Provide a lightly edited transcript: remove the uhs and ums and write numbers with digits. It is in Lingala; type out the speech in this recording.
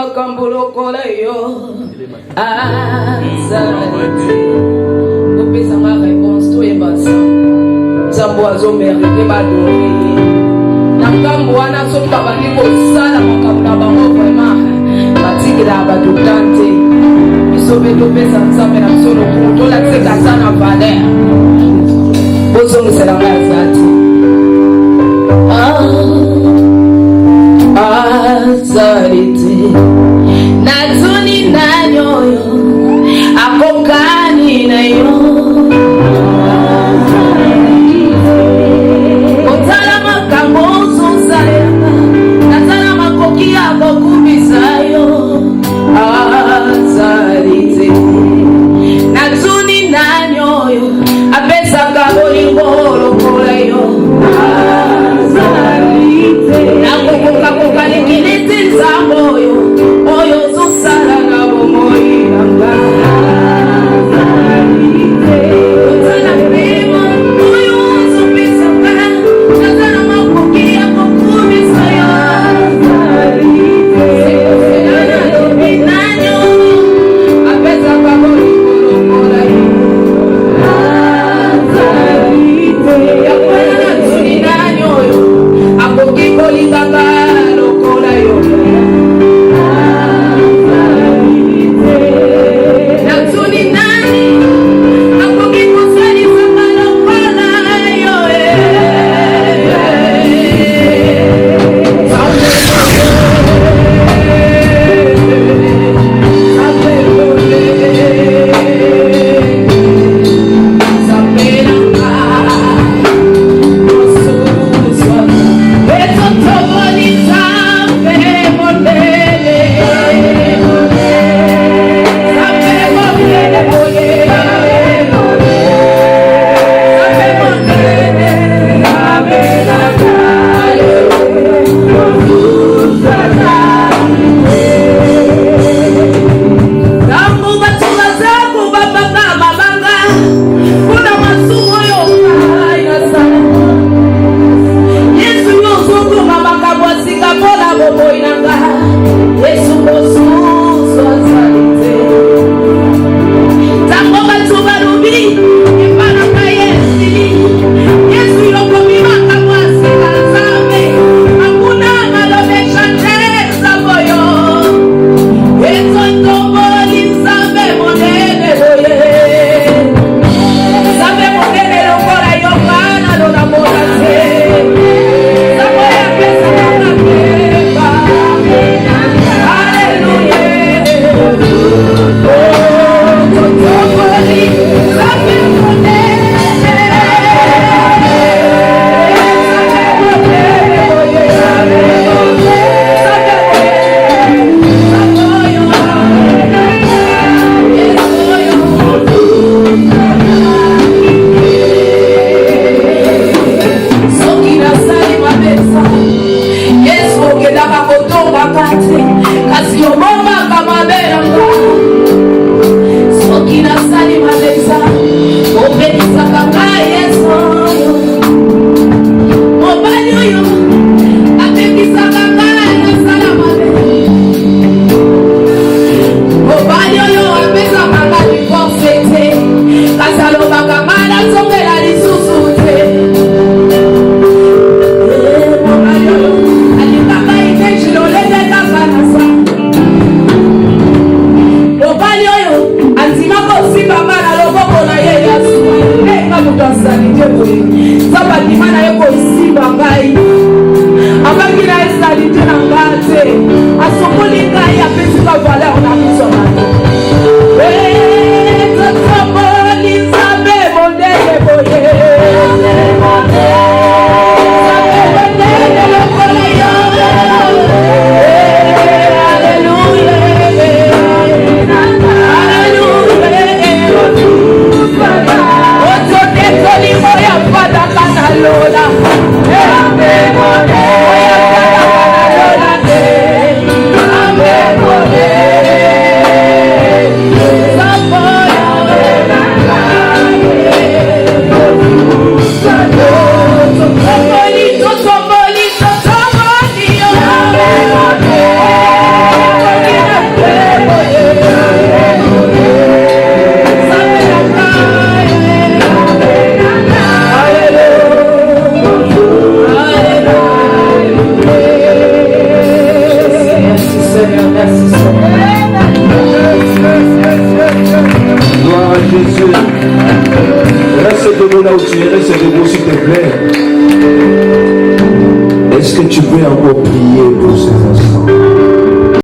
makambulo koleyo azalite opesa ma réponse to ebasa nzambo azomérite badoni na ngambo wana soki babandi kosala makambo na bango vraiment batikela bato tante biso mpe topesa nzambe na biso lokumu tolakiseka aza na valer bozongisela ngai aza te azalite nazuni na nyoyo akokani na yo otala makambo ozosalela nazala makoki akokubisa yo azalite nazuni na nyoyo apesaka bolingo lokola yo nakokoka kokalikiliti nzambo oyo ozosala na bomoi nanga otala mpema oyo ozopesaka nazala makoki ya kokumisa yo sekofenana nanyo apesaka bolingo lokola yo yakwana na tuni nanyo oyo akoki kolingaka lokola yo natuni nani akoki kosalisaka lokola yo Lola, Reste debout là où tu es, reste debout s'il te plaît. Est-ce que tu peux encore prier pour ces enfants?